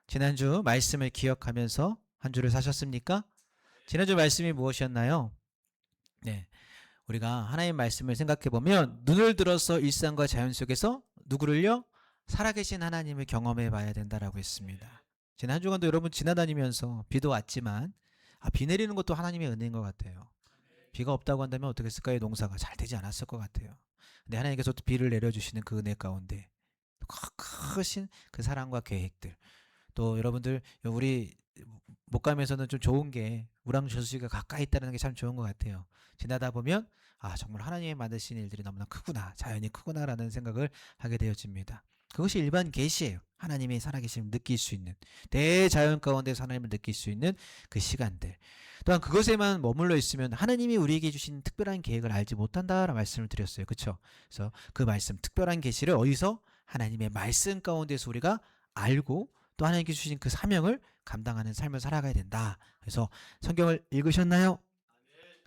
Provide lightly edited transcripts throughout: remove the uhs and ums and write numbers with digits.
지난주 말씀을 기억하면서 한 주를 사셨습니까? 지난주 말씀이 무엇이었나요? 네. 우리가 하나님 말씀을 생각해 보면 눈을 들어서 일상과 자연 속에서 누구를요? 살아계신 하나님을 경험해 봐야 된다라고 했습니다. 지난 한 주간도 여러분 지나다니면서 비도 왔지만 비 내리는 것도 하나님의 은혜인 것 같아요. 비가 없다고 한다면 어떻게 했을까요? 농사가 잘 되지 않았을 것 같아요. 근데 하나님께서 또 비를 내려주시는 그 은혜 가운데 크신 그 사랑과 계획들, 또 여러분들 우리 목감에서는 좀 좋은 게 우랑저수지가 가까이 있다는 게 참 좋은 것 같아요. 지나다 보면 정말 하나님이 만드신 일들이 너무나 크구나, 자연이 크구나라는 생각을 하게 되어집니다. 그것이 일반 계시예요. 하나님이 살아계심을 느낄 수 있는, 대자연 가운데서 하나님을 느낄 수 있는 그 시간들. 또한 그것에만 머물러 있으면 하나님이 우리에게 주신 특별한 계획을 알지 못한다라는 말씀을 드렸어요. 그렇죠? 그래서 그 말씀, 특별한 계시를 어디서? 하나님의 말씀 가운데서 우리가 알고 또 하나님께 주신 그 사명을 감당하는 삶을 살아가야 된다. 그래서 성경을 읽으셨나요?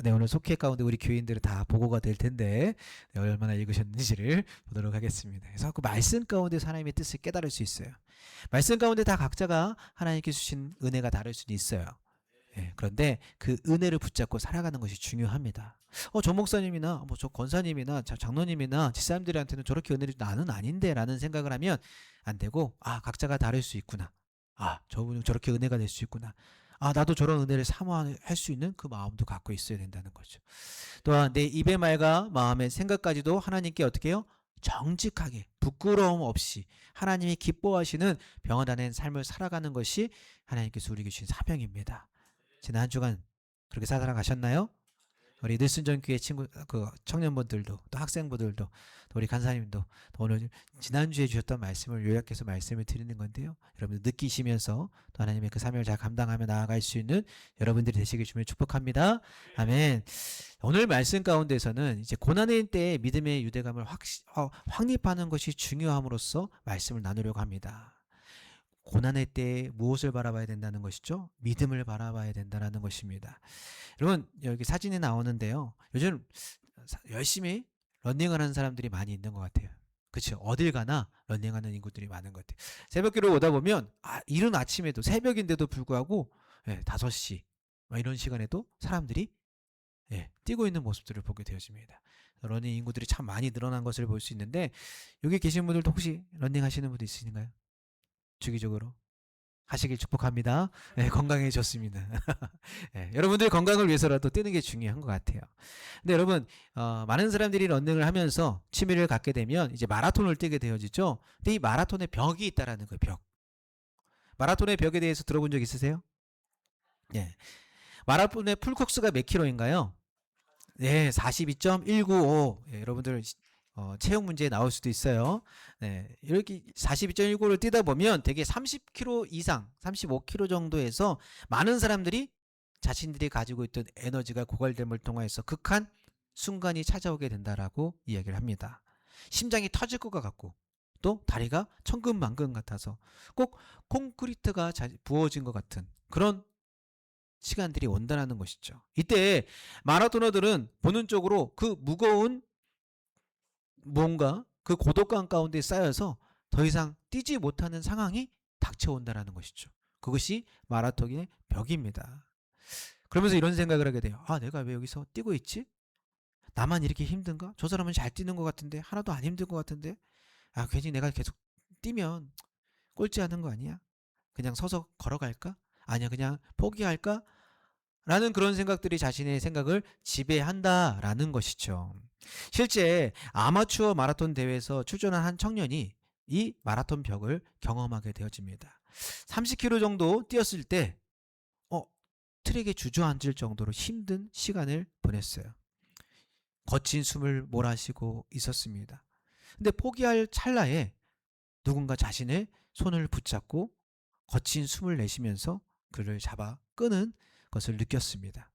네, 오늘 속회 가운데 우리 교인들은 다 보고가 될 텐데 네, 얼마나 읽으셨는지를 보도록 하겠습니다. 그래서 그 말씀 가운데 하나님의 뜻을 깨달을 수 있어요. 말씀 가운데 다 각자가 하나님께 주신 은혜가 다를 수도 있어요. 예, 그런데 그 은혜를 붙잡고 살아가는 것이 중요합니다. 저 목사님이나 저 권사님이나 장로님이나 집사님들한테는 저렇게 은혜를 나는 아닌데 라는 생각을 하면 안 되고 각자가 다를 수 있구나. 저분은 저렇게 은혜가 될 수 있구나. 나도 저런 은혜를 사모할 수 있는 그 마음도 갖고 있어야 된다는 거죠. 또한 내 입의 말과 마음의 생각까지도 하나님께 어떻게 해요? 정직하게 부끄러움 없이 하나님이 기뻐하시는 평안한 삶을 살아가는 것이 하나님께서 우리에게 주신 사명입니다. 지난 한 주간 그렇게 살아가셨나요? 우리 늘순전교회 친구, 그 청년분들도 또 학생분들도 또 우리 간사님도 또 오늘 지난주에 주셨던 말씀을 요약해서 말씀을 드리는 건데요. 여러분들 느끼시면서 또 하나님의 그 사명을 잘 감당하며 나아갈 수 있는 여러분들이 되시길 주며 축복합니다. 아멘. 오늘 말씀 가운데서는 이제 고난의 때에 믿음의 유대감을 확립하는 것이 중요함으로써 말씀을 나누려고 합니다. 고난의 때에 무엇을 바라봐야 된다는 것이죠? 믿음을 바라봐야 된다는 것입니다. 여러분 여기 사진이 나오는데요. 요즘 열심히 러닝을 하는 사람들이 많이 있는 것 같아요. 그렇죠? 어딜 가나 러닝하는 인구들이 많은 것 같아요. 새벽기로 오다 보면 이른 아침에도 새벽인데도 불구하고 5시 이런 시간에도 사람들이 뛰고 있는 모습들을 보게 되어집니다. 러닝 인구들이 참 많이 늘어난 것을 볼 수 있는데 여기 계신 분들도 혹시 러닝 하시는 분들 있으신가요? 주기적으로 하시길 축복합니다. 건강해졌습니다. 여러분들 건강을 위해서라도 뛰는 게 중요한 것 같아요. 근데 여러분 많은 사람들이 러닝을 하면서 취미를 갖게 되면 이제 마라톤을 뛰게 되어지죠. 근데 이 마라톤의 벽이 있다라는 거예요. 벽. 마라톤의 벽에 대해서 들어본 적 있으세요? 네. 마라톤의 풀코스가 몇 킬로인가요? 네, 42.195. 여러분들 체육 문제에 나올 수도 있어요. 네, 이렇게 42.195를 뛰다 보면 되게 30km 이상, 35km 정도에서 많은 사람들이 자신들이 가지고 있던 에너지가 고갈됨을 통해서 극한 순간이 찾아오게 된다라고 이야기를 합니다. 심장이 터질 것 같고 또 다리가 천근만근 같아서 꼭 콘크리트가 부어진 것 같은 그런 시간들이 온다는 것이죠. 이때 마라토너들은 보는 쪽으로 그 무거운 뭔가 그 고독감 가운데 쌓여서 더 이상 뛰지 못하는 상황이 닥쳐온다는 것이죠. 그것이 마라톤의 벽입니다. 그러면서 이런 생각을 하게 돼요. 내가 왜 여기서 뛰고 있지? 나만 이렇게 힘든가? 저 사람은 잘 뛰는 것 같은데 하나도 안 힘든 것 같은데 괜히 내가 계속 뛰면 꼴찌하는 거 아니야? 그냥 서서 걸어갈까? 아니야 그냥 포기할까? 라는 그런 생각들이 자신의 생각을 지배한다라는 것이죠. 실제 아마추어 마라톤 대회에서 출전한 한 청년이 이 마라톤 벽을 경험하게 되어집니다. 30km 정도 뛰었을 때 트랙에 주저앉을 정도로 힘든 시간을 보냈어요. 거친 숨을 몰아쉬고 있었습니다. 근데 포기할 찰나에 누군가 자신의 손을 붙잡고 거친 숨을 내쉬면서 그를 잡아 끄는 것을 느꼈습니다.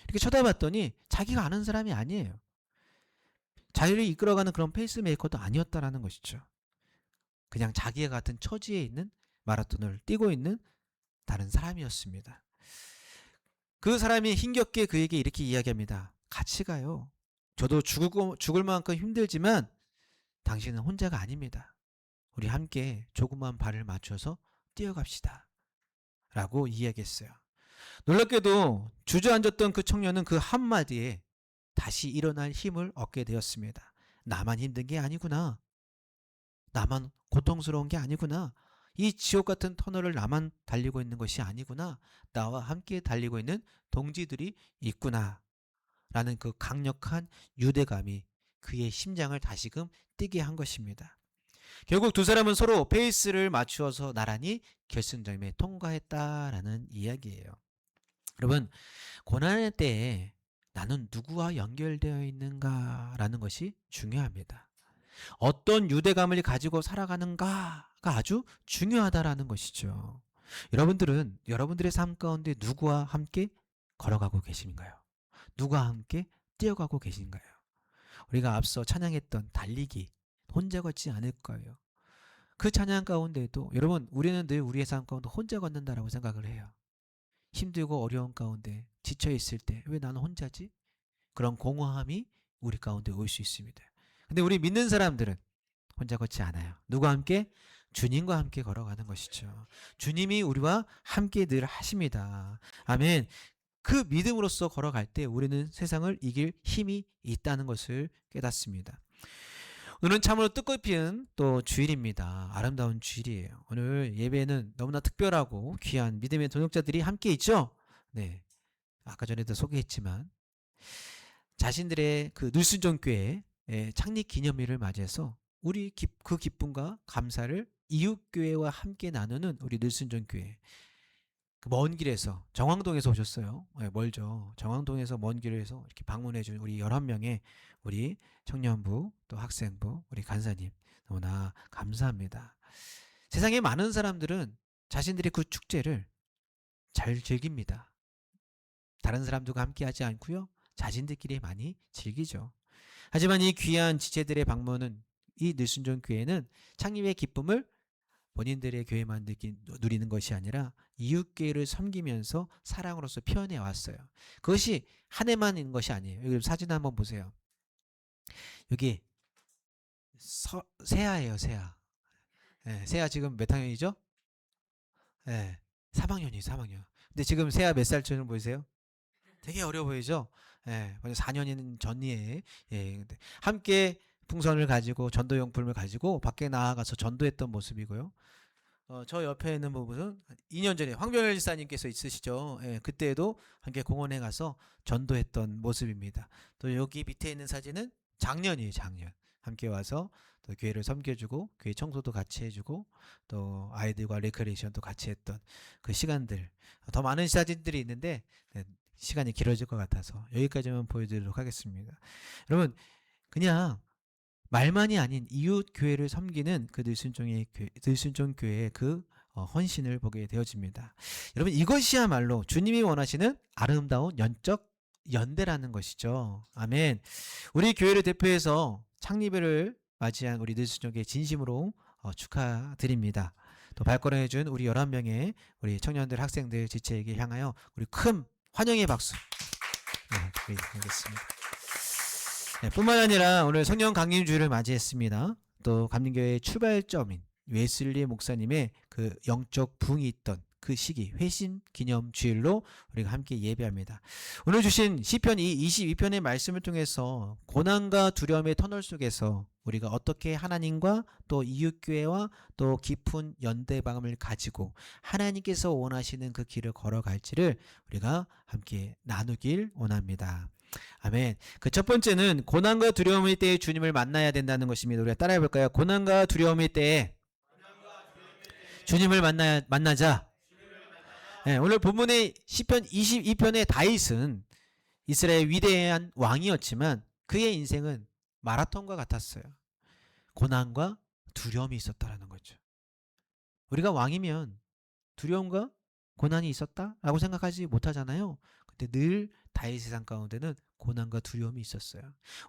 이렇게 쳐다봤더니 자기가 아는 사람이 아니에요. 자기를 이끌어가는 그런 페이스메이커도 아니었다라는 것이죠. 그냥 자기와 같은 처지에 있는 마라톤을 뛰고 있는 다른 사람이었습니다. 그 사람이 힘겹게 그에게 이렇게 이야기합니다. 같이 가요. 저도 죽을 만큼 힘들지만 당신은 혼자가 아닙니다. 우리 함께 조그만 발을 맞춰서 뛰어갑시다. 라고 이야기했어요. 놀랍게도 주저앉았던 그 청년은 그 한마디에 다시 일어날 힘을 얻게 되었습니다. 나만 힘든 게 아니구나. 나만 고통스러운 게 아니구나. 이 지옥 같은 터널을 나만 달리고 있는 것이 아니구나. 나와 함께 달리고 있는 동지들이 있구나. 라는 그 강력한 유대감이 그의 심장을 다시금 뛰게 한 것입니다. 결국 두 사람은 서로 페이스를 맞추어서 나란히 결승점에 통과했다라는 이야기예요. 여러분, 고난의 때에 나는 누구와 연결되어 있는가라는 것이 중요합니다. 어떤 유대감을 가지고 살아가는가가 아주 중요하다라는 것이죠. 여러분들은 여러분들의 삶 가운데 누구와 함께 걸어가고 계신가요? 누구와 함께 뛰어가고 계신가요? 우리가 앞서 찬양했던 달리기 혼자 걷지 않을 거예요. 그 찬양 가운데도 여러분, 우리는 늘 우리의 삶 가운데 혼자 걷는다라고 생각을 해요. 힘들고 어려운 가운데 지쳐 있을 때 왜 나는 혼자지? 그런 공허함이 우리 가운데 올 수 있습니다. 근데 우리 믿는 사람들은 혼자 걷지 않아요. 누구와 함께? 주님과 함께 걸어가는 것이죠. 주님이 우리와 함께 늘 하십니다. 아멘. 그 믿음으로써 걸어갈 때 우리는 세상을 이길 힘이 있다는 것을 깨닫습니다. 오늘은 참으로 뜻깊은 또 주일입니다. 아름다운 주일이에요. 오늘 예배는 너무나 특별하고 귀한 믿음의 동역자들이 함께 있죠. 네, 아까 전에도 소개했지만 자신들의 그 늘순종교회 창립 기념일을 맞이해서 우리 그 기쁨과 감사를 이웃교회와 함께 나누는 우리 늘순종교회. 먼 길에서 정왕동에서 오셨어요. 네, 멀죠. 정왕동에서 먼 길에서 이렇게 방문해 준 우리 11명의 우리 청년부 또 학생부 우리 간사님 너무나 감사합니다. 세상에 많은 사람들은 자신들의 그 축제를 잘 즐깁니다. 다른 사람들과 함께 하지 않고요. 자신들끼리 많이 즐기죠. 하지만 이 귀한 지체들의 방문은 이 늘순종교회는 창립의 기쁨을 본인들의 교회만 누리는 것이 아니라 이웃교회를 섬기면서 사랑으로서 표현해 왔어요. 그것이 한 해만 있는 것이 아니에요. 여기 사진 한번 보세요. 여기 세아예요. 세아. 네, 세아 지금 몇 학년이죠? 네, 3학년이에요. 3학년. 근데 지금 세아 몇 살쯤 보이세요? 되게 어려 보이죠? 예, 4년인 전이에 함께 풍선을 가지고 전도용품을 가지고 밖에 나아가서 전도했던 모습이고요. 저 옆에 있는 부분은 2년 전에 황병일 지사님께서 있으시죠. 예, 그때도 함께 공원에 가서 전도했던 모습입니다. 또 여기 밑에 있는 사진은 작년이에요. 작년. 함께 와서 또 교회를 섬겨주고 교회 청소도 같이 해주고 또 아이들과 레크레이션도 같이 했던 그 시간들. 더 많은 사진들이 있는데 시간이 길어질 것 같아서 여기까지만 보여드리도록 하겠습니다. 여러분, 그냥 말만이 아닌 이웃 교회를 섬기는 그 늘순종 교회의 그 헌신을 보게 되어집니다. 여러분, 이것이야말로 주님이 원하시는 아름다운 영적 연대라는 것이죠. 아멘. 우리 교회를 대표해서 창립을 맞이한 우리 늘순종교회 진심으로 축하드립니다. 또 발걸음해준 우리 11명의 우리 청년들, 학생들, 지체에게 향하여 우리 큰 환영의 박수 드리겠습니다. 네, 뿐만 아니라 오늘 성령 강림주일을 맞이했습니다. 또 감림교회의 출발점인 웨슬리 목사님의 그 영적 부흥이 있던 그 시기 회심 기념 주일로 우리가 함께 예배합니다. 오늘 주신 시편 22편의 말씀을 통해서 고난과 두려움의 터널 속에서 우리가 어떻게 하나님과 또 이웃교회와 또 깊은 연대방을 가지고 하나님께서 원하시는 그 길을 걸어갈지를 우리가 함께 나누길 원합니다. 아멘. 그 첫 번째는 고난과 두려움의 때에 주님을 만나야 된다는 것입니다. 우리가 따라해 볼까요? 고난과 두려움의 때에 주님을 만나자. 네, 오늘 본문의 시편 22편의 다윗은 이스라엘 위대한 왕이었지만 그의 인생은 마라톤과 같았어요. 고난과 두려움이 있었다라는 거죠. 우리가 왕이면 두려움과 고난이 있었다라고 생각하지 못하잖아요. 근데 늘 다윗의 삶 가운데는 고난과 두려움이 있었어요.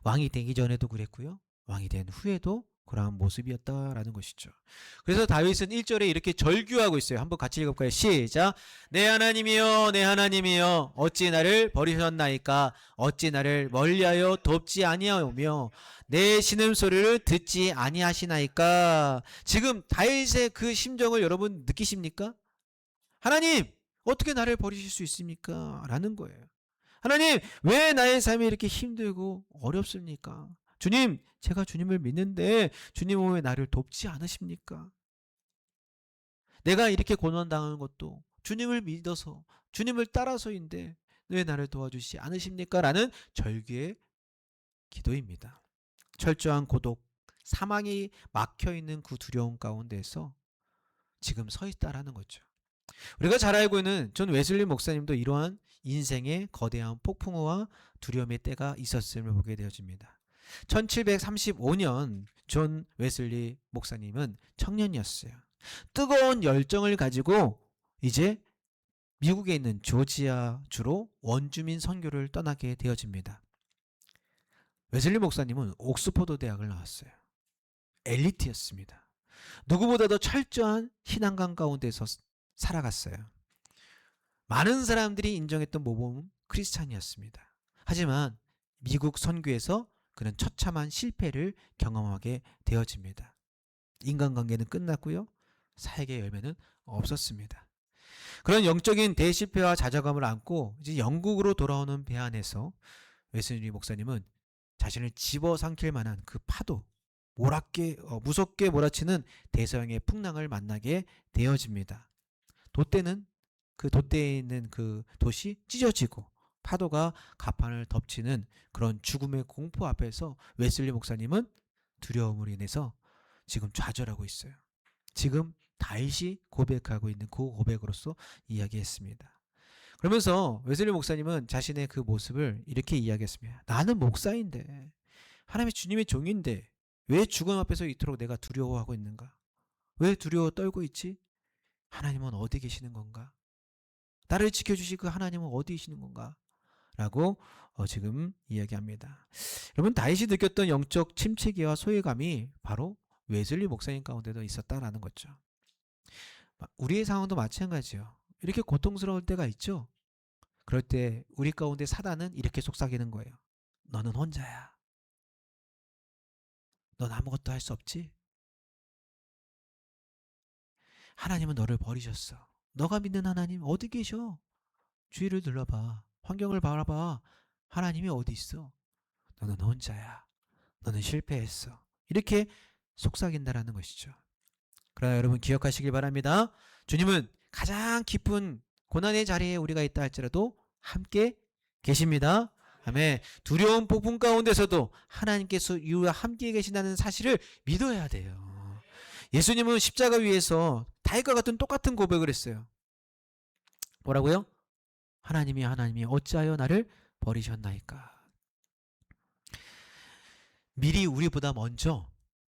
왕이 되기 전에도 그랬고요. 왕이 된 후에도 그러한 모습이었다라는 것이죠. 그래서 다윗은 1절에 이렇게 절규하고 있어요. 한번 같이 읽어볼까요? 시작. 내 하나님이여 내 하나님이여 어찌 나를 버리셨나이까 어찌 나를 멀리하여 돕지 아니하오며 내 신음소리를 듣지 아니하시나이까. 지금 다윗의 그 심정을 여러분 느끼십니까? 하나님, 어떻게 나를 버리실 수 있습니까? 라는 거예요. 하나님, 왜 나의 삶이 이렇게 힘들고 어렵습니까? 주님, 제가 주님을 믿는데 주님은 왜 나를 돕지 않으십니까? 내가 이렇게 고난당하는 것도 주님을 믿어서 주님을 따라서인데 왜 나를 도와주시지 않으십니까? 라는 절규의 기도입니다. 철저한 고독, 사망이 막혀있는 그 두려움 가운데서 지금 서 있다라는 거죠. 우리가 잘 알고 있는 존 웨슬리 목사님도 이러한 인생의 거대한 폭풍우와 두려움의 때가 있었음을 보게 되어집니다. 1735년 존 웨슬리 목사님은 청년이었어요. 뜨거운 열정을 가지고 이제 미국에 있는 조지아 주로 원주민 선교를 떠나게 되어집니다. 웨슬리 목사님은 옥스퍼드 대학을 나왔어요. 엘리트였습니다. 누구보다도 철저한 신앙관 가운데서 살아갔어요. 많은 사람들이 인정했던 모범은 크리스찬이었습니다. 하지만 미국 선교에서 그는 처참한 실패를 경험하게 되어집니다. 인간관계는 끝났고요. 사역의 열매는 없었습니다. 그런 영적인 대실패와 좌절감을 안고 이제 영국으로 돌아오는 배 안에서 웨슬리 목사님은 자신을 집어삼킬 만한 그 파도, 무섭게 몰아치는 대서양의 풍랑을 만나게 되어집니다. 돛대에 있는 그 돛이 찢어지고 파도가 갑판을 덮치는 그런 죽음의 공포 앞에서 웨슬리 목사님은 두려움으로 인해서 지금 좌절하고 있어요. 지금 다윗이 고백하고 있는 그 고백으로서 이야기했습니다. 그러면서 웨슬리 목사님은 자신의 그 모습을 이렇게 이야기했습니다. 나는 목사인데 하나님의 주님의 종인데 왜 죽음 앞에서 이토록 내가 두려워하고 있는가? 왜 두려워 떨고 있지? 하나님은 어디 계시는 건가? 나를 지켜주실 그 하나님은 어디 계시는 건가? 라고 지금 이야기합니다. 여러분, 다윗이 느꼈던 영적 침체기와 소외감이 바로 웨슬리 목사님 가운데도 있었다라는 거죠. 우리의 상황도 마찬가지예요. 이렇게 고통스러울 때가 있죠. 그럴 때 우리 가운데 사단은 이렇게 속삭이는 거예요. 너는 혼자야. 넌 아무것도 할 수 없지? 하나님은 너를 버리셨어. 너가 믿는 하나님 어디 계셔? 주위를 둘러봐. 환경을 바라봐. 하나님이 어디 있어? 너는 혼자야. 너는 실패했어. 이렇게 속삭인다라는 것이죠. 그러나 여러분 기억하시길 바랍니다. 주님은 가장 깊은 고난의 자리에 우리가 있다 할지라도 함께 계십니다. 아멘. 두려운 폭풍 가운데서도 하나님께서 우리와 함께 계신다는 사실을 믿어야 돼요. 예수님은 십자가 위에서 다윗과 같은 똑같은 고백을 했어요. 뭐라고요? 하나님이 어찌하여 나를 버리셨나이까. 미리 우리보다 먼저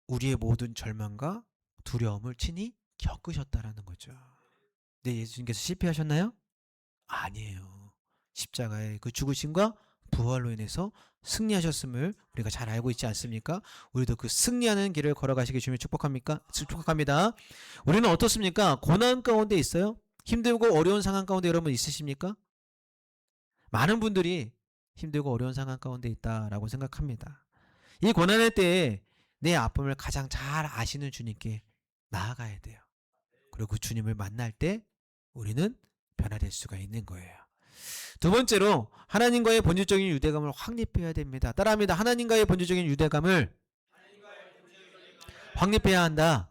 우리의 모든 절망과 두려움을 친히 겪으셨다라는 거죠. 네, 예수님께서 실패하셨나요? 아니에요. 십자가의 그 죽으심과 부활로 인해서 승리하셨음을 우리가 잘 알고 있지 않습니까? 우리도 그 승리하는 길을 걸어가시기 주님을 축복합니다. 우리는 어떻습니까? 고난 가운데 있어요? 힘들고 어려운 상황 가운데 여러분 있으십니까? 많은 분들이 힘들고 어려운 상황 가운데 있다라고 생각합니다. 이 고난의 때에 내 아픔을 가장 잘 아시는 주님께 나아가야 돼요. 그리고 그 주님을 만날 때 우리는 변화될 수가 있는 거예요. 두 번째로 하나님과의 본질적인 유대감을 확립해야 됩니다. 따라합니다. 하나님과의 본질적인 유대감을 확립해야 한다.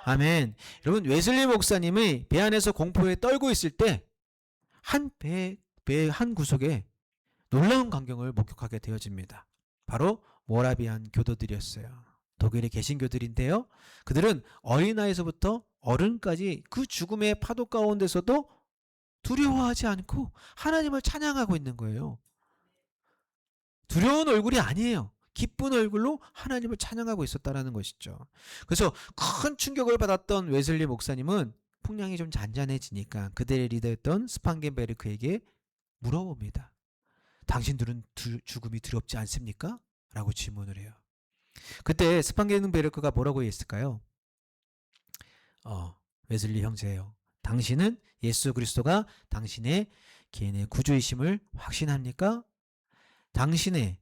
아멘. 여러분, 웨슬리 목사님이 배 안에서 공포에 떨고 있을 때 배의 한 구석에 놀라운 광경을 목격하게 되어집니다. 바로 모라비안 교도들이었어요. 독일의 개신교들인데요. 그들은 어린아이에서부터 어른까지 그 죽음의 파도 가운데서도 두려워하지 않고 하나님을 찬양하고 있는 거예요. 두려운 얼굴이 아니에요. 기쁜 얼굴로 하나님을 찬양하고 있었다는 것이죠. 그래서 큰 충격을 받았던 웨슬리 목사님은 풍랑이 좀 잔잔해지니까 그들의 리더였던 스판겐베르크에게 물어봅니다. 당신들은 죽음이 두렵지 않습니까? 라고 질문을 해요. 그때 스판겐베르크가 뭐라고 했을까요? 웨슬리 형제예요. 당신은 예수 그리스도가 당신의 개인의 구주이심을 확신합니까? 당신의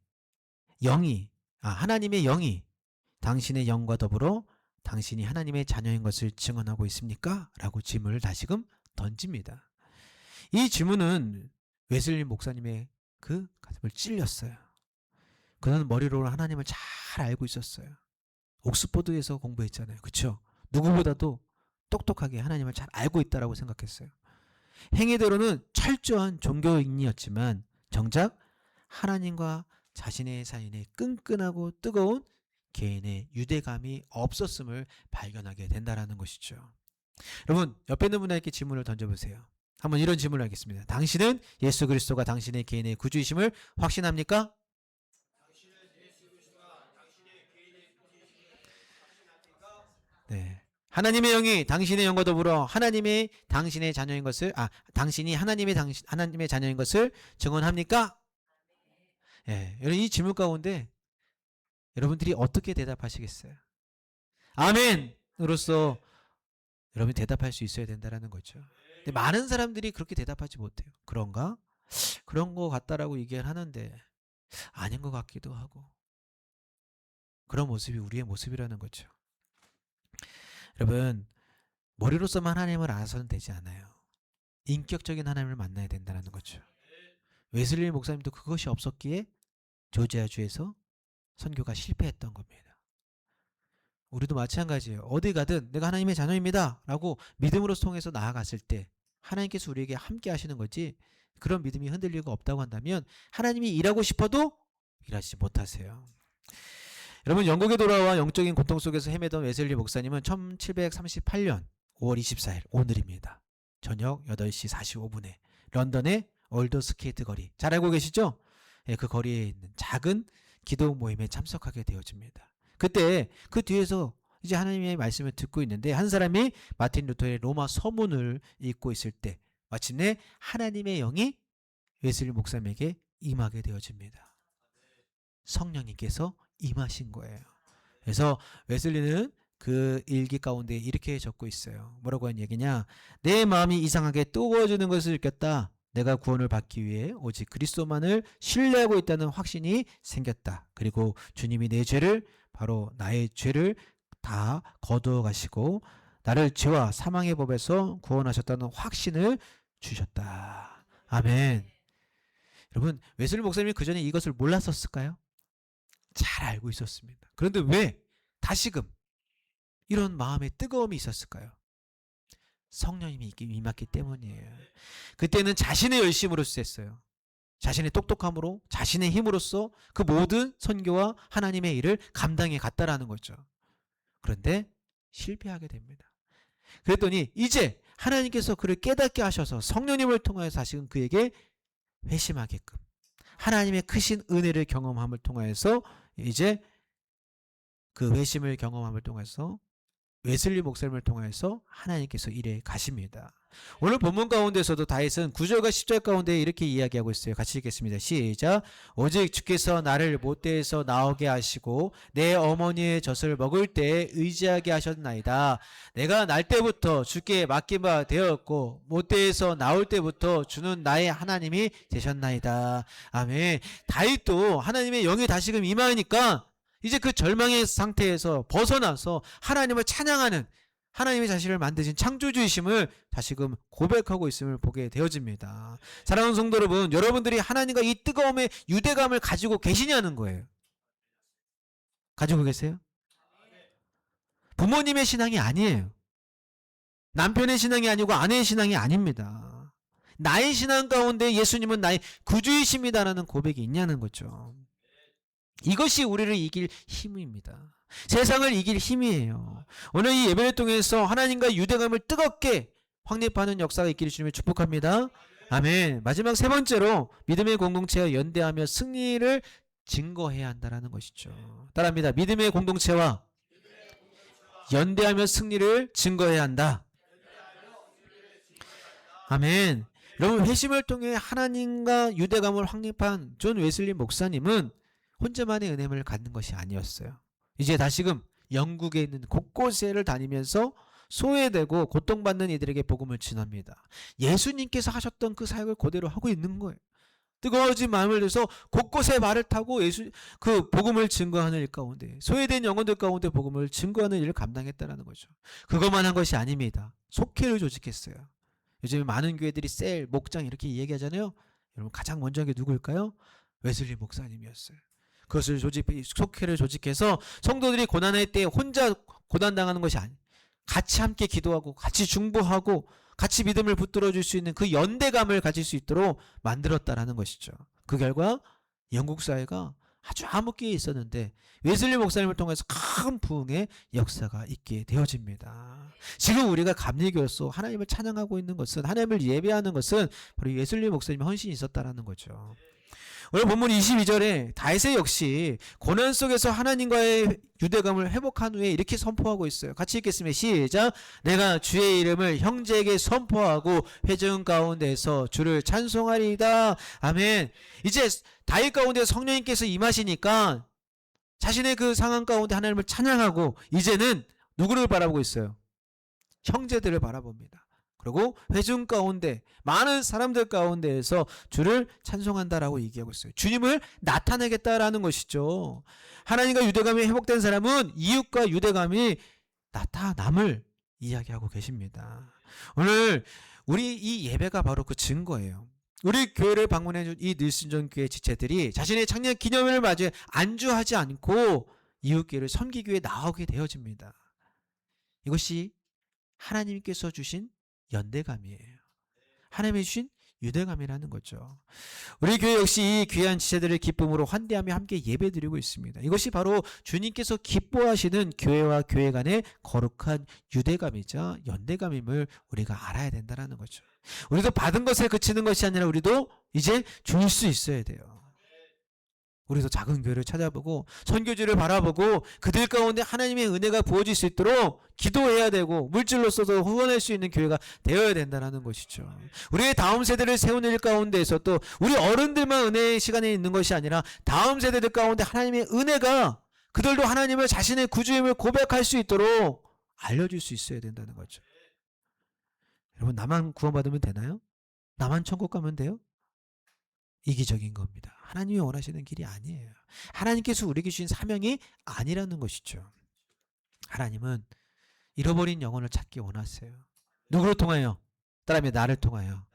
하나님의 영이 당신의 영과 더불어 당신이 하나님의 자녀인 것을 증언하고 있습니까? 라고 질문을 다시금 던집니다. 이 질문은 웨슬리 목사님의 그 가슴을 찔렸어요. 그는 머리로 하나님을 잘 알고 있었어요. 옥스퍼드에서 공부했잖아요. 그렇죠? 누구보다도 똑똑하게 하나님을 잘 알고 있다라고 생각했어요. 행위대로는 철저한 종교인이었지만 정작 하나님과 자신의 사이에 끈끈하고 뜨거운 개인의 유대감이 없었음을 발견하게 된다는 것이죠. 여러분, 옆에 있는 분에게 질문을 던져보세요. 한번 이런 질문을 하겠습니다. 당신은 예수 그리스도가 당신의 개인의 구주이심을 확신합니까? 네. 하나님의 영이 당신의 영과 더불어 하나님의 당신의 자녀인 것을 당신이 하나님의 자녀인 것을 증언합니까? 예. 여러분 이 질문 가운데 여러분들이 어떻게 대답하시겠어요? 아멘으로써 여러분이 대답할 수 있어야 된다는 거죠. 근데 많은 사람들이 그렇게 대답하지 못해요. 그런가? 그런 거 같다라고 얘기를 하는데 아닌 것 같기도 하고 그런 모습이 우리의 모습이라는 거죠. 여러분 머리로서만 하나님을 알아서는 되지 않아요. 인격적인 하나님을 만나야 된다는 거죠. 웨슬리 목사님도 그것이 없었기에 조지아주에서 선교가 실패했던 겁니다. 우리도 마찬가지예요. 어디 가든 내가 하나님의 자녀입니다 라고 믿음으로 통해서 나아갔을 때 하나님께서 우리에게 함께 하시는 거지 그런 믿음이 흔들리고 없다고 한다면 하나님이 일하고 싶어도 일하지 못하세요. 여러분 영국에 돌아와 영적인 고통 속에서 헤매던 웨슬리 목사님은 1738년 5월 24일 오늘입니다. 저녁 8시 45분에 런던의 올드 스케이트 거리 잘 알고 계시죠? 예, 그 거리에 있는 작은 기도 모임에 참석하게 되어집니다. 그때 그 뒤에서 이제 하나님의 말씀을 듣고 있는데 한 사람이 마틴 루터의 로마 서문을 읽고 있을 때 마침내 하나님의 영이 웨슬리 목사님에게 임하게 되어집니다. 성령님께서 임하신 거예요. 그래서 웨슬리는 그 일기 가운데 이렇게 적고 있어요. 뭐라고 하는 얘기냐? 내 마음이 이상하게 뜨거워지는 것을 느꼈다. 내가 구원을 받기 위해 오직 그리스도만을 신뢰하고 있다는 확신이 생겼다. 그리고 주님이 내 죄를 바로 나의 죄를 다 거두어 가시고 나를 죄와 사망의 법에서 구원하셨다는 확신을 주셨다. 아멘. 여러분 웨슬리 목사님이 그 전에 이것을 몰랐었을까요? 잘 알고 있었습니다. 그런데 왜 다시금 이런 마음의 뜨거움이 있었을까요? 성령님이 임했기 때문이에요. 그때는 자신의 열심으로써 했어요. 자신의 똑똑함으로 자신의 힘으로써 그 모든 선교와 하나님의 일을 감당해 갔다라는 거죠. 그런데 실패하게 됩니다. 그랬더니 이제 하나님께서 그를 깨닫게 하셔서 성령님을 통하여서 다시금 그에게 회심하게끔 하나님의 크신 은혜를 경험함을 통하여서 이제 그 회심을 경험함을 통해서 웨슬리 목사님을 통해서 하나님께서 일해 가십니다. 오늘 본문 가운데서도 다윗은 9절과 10절 가운데 이렇게 이야기하고 있어요. 같이 읽겠습니다. 시작. 오직 주께서 나를 못대에서 나오게 하시고 내 어머니의 젖을 먹을 때 의지하게 하셨나이다. 내가 날 때부터 주께 맡긴 바 되었고 못대에서 나올 때부터 주는 나의 하나님이 되셨나이다. 아멘. 다윗도 하나님의 영이 다시금 임하니까 이제 그 절망의 상태에서 벗어나서 하나님을 찬양하는 하나님의 자신을 만드신 창조주이심을 다시금 고백하고 있음을 보게 되어집니다. 사랑하는 성도 여러분, 여러분들이 하나님과 이 뜨거움의 유대감을 가지고 계시냐는 거예요. 가지고 계세요? 부모님의 신앙이 아니에요. 남편의 신앙이 아니고 아내의 신앙이 아닙니다. 나의 신앙 가운데 예수님은 나의 구주이십니다라는 고백이 있냐는 거죠. 이것이 우리를 이길 힘입니다. 세상을 이길 힘이에요. 오늘 이 예배를 통해서 하나님과 유대감을 뜨겁게 확립하는 역사가 있기를 주님을 축복합니다. 아멘. 마지막 세 번째로 믿음의 공동체와 연대하며 승리를 증거해야 한다는 것이죠. 따라합니다. 믿음의 공동체와 연대하며 승리를 증거해야 한다. 아멘. 여러분 회심을 통해 하나님과 유대감을 확립한 존 웨슬리 목사님은 혼자만의 은혜를 갖는 것이 아니었어요. 이제 다시금 영국에 있는 곳곳에를 다니면서 소외되고 고통받는 이들에게 복음을 전합니다. 예수님께서 하셨던 그 사역을 그대로 하고 있는 거예요. 뜨거워진 마음을 내서 곳곳에 말을 타고 그 복음을 증거하는 일 가운데 소외된 영혼들 가운데 복음을 증거하는 일을 감당했다는 거죠. 그것만 한 것이 아닙니다. 속회를 조직했어요. 요즘에 많은 교회들이 셀, 목장 이렇게 얘기하잖아요. 여러분 가장 먼저 한 게 누구일까요? 웨슬리 목사님이었어요. 그것을 속회를 조직해서 성도들이 고난할 때 혼자 고난당하는 것이 아니, 같이 함께 기도하고 같이 중보하고 같이 믿음을 붙들어 줄 수 있는 그 연대감을 가질 수 있도록 만들었다라는 것이죠. 그 결과 영국 사회가 아주 암흑기에 있었는데 웨슬리 목사님을 통해서 큰 부흥의 역사가 있게 되어집니다. 지금 우리가 감리교로서 하나님을 찬양하고 있는 것은, 하나님을 예배하는 것은 바로 웨슬리 목사님의 헌신이 있었다라는 거죠. 오늘 본문 22절에 다윗의 역시 고난 속에서 하나님과의 유대감을 회복한 후에 이렇게 선포하고 있어요. 같이 읽겠습니다. 시작. 내가 주의 이름을 형제에게 선포하고 회중 가운데서 주를 찬송하리이다. 아멘. 이제 다윗 가운데 성령님께서 임하시니까 자신의 그 상황 가운데 하나님을 찬양하고 이제는 누구를 바라보고 있어요? 형제들을 바라봅니다. 그리고 회중 가운데 많은 사람들 가운데에서 주를 찬송한다라고 얘기하고 있어요. 주님을 나타내겠다라는 것이죠. 하나님과 유대감이 회복된 사람은 이웃과 유대감이 나타남을 이야기하고 계십니다. 오늘 우리 이 예배가 바로 그 증거예요. 우리 교회를 방문해준 이 늘신전 교회 지체들이 자신의 창립 기념일을 맞이해 안주하지 않고 이웃교회를 섬기기 위해 나오게 되어집니다. 이것이 하나님께서 주신 연대감이에요. 하나님이 주신 유대감이라는 거죠. 우리 교회 역시 이 귀한 지체들을 기쁨으로 환대하며 함께 예배드리고 있습니다. 이것이 바로 주님께서 기뻐하시는 교회와 교회 간의 거룩한 유대감이자 연대감임을 우리가 알아야 된다는 거죠. 우리도 받은 것에 그치는 것이 아니라 우리도 이제 줄 수 있어야 돼요. 우리도 작은 교회를 찾아보고 선교지를 바라보고 그들 가운데 하나님의 은혜가 부어질 수 있도록 기도해야 되고 물질로서도 후원할 수 있는 교회가 되어야 된다는 것이죠. 우리의 다음 세대를 세우는 일 가운데에서 또 우리 어른들만 은혜의 시간에 있는 것이 아니라 다음 세대들 가운데 하나님의 은혜가 그들도 하나님을 자신의 구주임을 고백할 수 있도록 알려줄 수 있어야 된다는 거죠. 여러분, 나만 구원받으면 되나요? 나만 천국 가면 돼요? 이기적인 겁니다. 하나님이 원하시는 길이 아니에요. 하나님께서 우리에게 주신 사명이 아니라는 것이죠. 하나님은 잃어버린 영혼을 찾기 원하세요. 누구를 통하여? 따라하면 나를 통하여.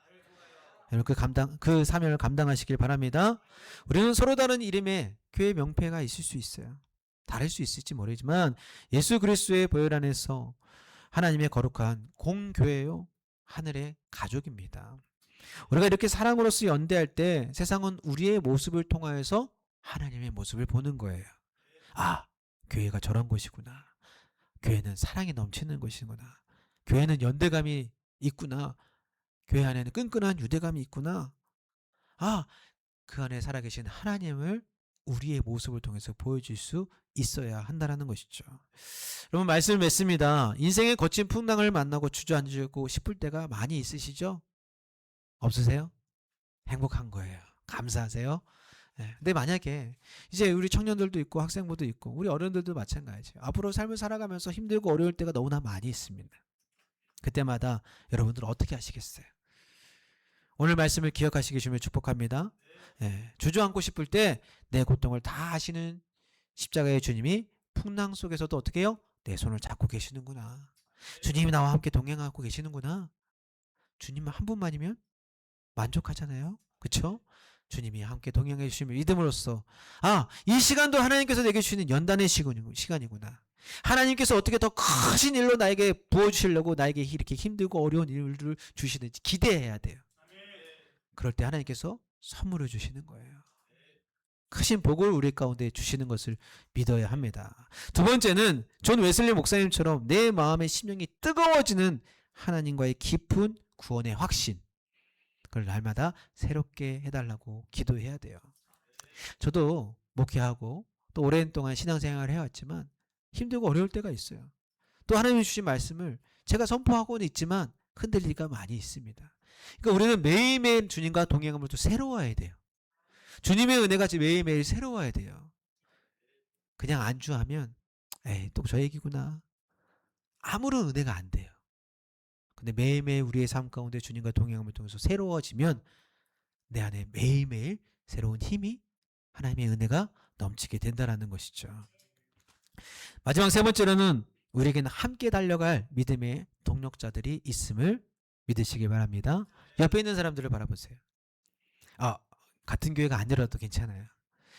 여러분 그 사명을 감당하시길 바랍니다. 우리는 서로 다른 이름의 교회 명패가 있을 수 있어요. 다를 수 있을지 모르지만 예수 그리스도의 보혈 안에서 하나님의 거룩한 공교회요, 하늘의 가족입니다. 우리가 이렇게 사랑으로서 연대할 때 세상은 우리의 모습을 통하여서 하나님의 모습을 보는 거예요. 아, 교회가 저런 곳이구나. 교회는 사랑이 넘치는 곳이구나. 교회는 연대감이 있구나. 교회 안에는 끈끈한 유대감이 있구나. 아, 그 안에 살아계신 하나님을 우리의 모습을 통해서 보여줄 수 있어야 한다는 것이죠. 여러분, 말씀을 맺습니다. 인생의 거친 풍랑을 만나고 주저앉고 싶을 때가 많이 있으시죠? 없으세요? 행복한 거예요. 감사하세요. 네. 근데 만약에 이제 우리 청년들도 있고 학생부도 있고 우리 어른들도 마찬가지예요. 앞으로 삶을 살아가면서 힘들고 어려울 때가 너무나 많이 있습니다. 그때마다 여러분들 어떻게 하시겠어요? 오늘 말씀을 기억하시기 주면 축복합니다. 네. 주저앉고 싶을 때 내 고통을 다 아시는 십자가의 주님이 풍랑 속에서도 어떻게 해요? 내 손을 잡고 계시는구나. 주님이 나와 함께 동행하고 계시는구나. 주님 한 분만이면 만족하잖아요. 그렇죠? 주님이 함께 동행해 주시면 믿음으로써 이 시간도 하나님께서 내게 주시는 연단의 시간이구나. 하나님께서 어떻게 더 크신 일로 나에게 부어주시려고 나에게 이렇게 힘들고 어려운 일을 주시는지 기대해야 돼요. 그럴 때 하나님께서 선물을 주시는 거예요. 크신 복을 우리 가운데 주시는 것을 믿어야 합니다. 두 번째는 존 웨슬리 목사님처럼 내 마음의 심령이 뜨거워지는 하나님과의 깊은 구원의 확신, 그걸 날마다 새롭게 해달라고 기도해야 돼요. 저도 목회하고 또 오랜 동안 신앙생활을 해왔지만 힘들고 어려울 때가 있어요. 또 하나님이 주신 말씀을 제가 선포하고는 있지만 흔들릴 때가 많이 있습니다. 그러니까 우리는 매일매일 주님과 동행함으로 또 새로워야 돼요. 주님의 은혜가 매일매일 새로워야 돼요. 그냥 안주하면 에이, 또 저 얘기구나. 아무런 은혜가 안 돼요. 근데 매일매일 우리의 삶 가운데 주님과 동행함을 통해서 새로워지면 내 안에 매일매일 새로운 힘이, 하나님의 은혜가 넘치게 된다는 것이죠. 마지막 세 번째로는 우리에게는 함께 달려갈 믿음의 동력자들이 있음을 믿으시기 바랍니다. 옆에 있는 사람들을 바라보세요. 아, 같은 교회가 아니라도 괜찮아요.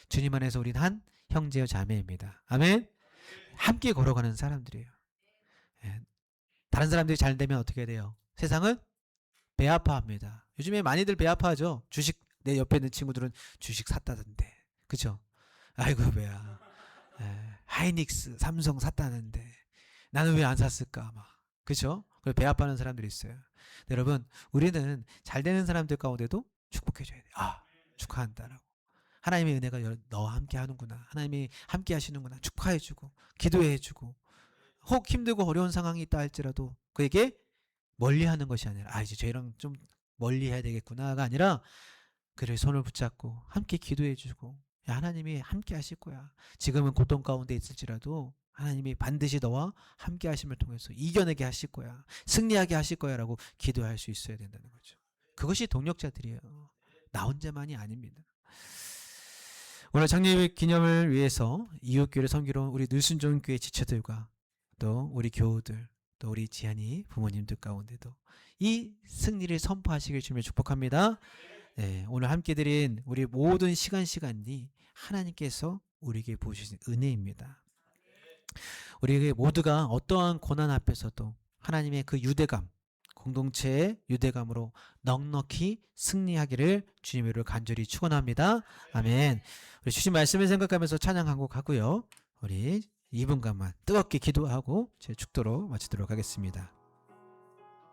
주님 안에서 우린 한 형제요 자매입니다. 아멘. 함께 걸어가는 사람들이에요. 예. 다른 사람들이 잘 되면 어떻게 돼요? 세상은 배 아파합니다. 요즘에 많이들 배 아파하죠. 주식, 내 옆에 있는 친구들은 주식 샀다던데. 그죠? 아이고 배야. 예. 하이닉스, 삼성 샀다는데 나는 왜 안 샀을까? 막. 그죠? 배 아파하는 사람들이 있어요. 네, 여러분, 우리는 잘 되는 사람들 가운데도 축복해줘야 돼요. 아, 축하한다라고. 하나님의 은혜가 너와 함께 하는구나. 하나님이 함께 하시는구나. 축하해주고, 기도해주고, 혹 힘들고 어려운 상황이 있다 할지라도 그에게 멀리 하는 것이 아니라, 아, 이제 쟤랑 좀 멀리 해야 되겠구나가 아니라, 그를 손을 붙잡고 함께 기도해주고, 야, 하나님이 함께 하실 거야. 지금은 고통 가운데 있을지라도 하나님이 반드시 너와 함께 하심을 통해서 이겨내게 하실 거야. 승리하게 하실 거야. 라고 기도할 수 있어야 된다는 거죠. 그것이 동력자들이에요. 나 혼자만이 아닙니다. 오늘 창립 기념을 위해서 이웃교회를 섬기러 온 우리 늘순종교회 지체들과 또 우리 교우들, 또 우리 지한이 부모님들 가운데도 이 승리를 선포하시길 주님을 축복합니다. 네, 오늘 함께 드린 우리 모든 시간이 하나님께서 우리에게 부으신 은혜입니다. 우리 모두가 어떠한 고난 앞에서도 하나님의 그 유대감, 공동체의 유대감으로 넉넉히 승리하기를 주님으로 간절히 축원합니다. 아멘. 우리 주신 말씀을 생각하면서 찬양 한 곡 하고요. 우리 2분간만 뜨겁게 기도하고 제 축도로 마치도록 하겠습니다.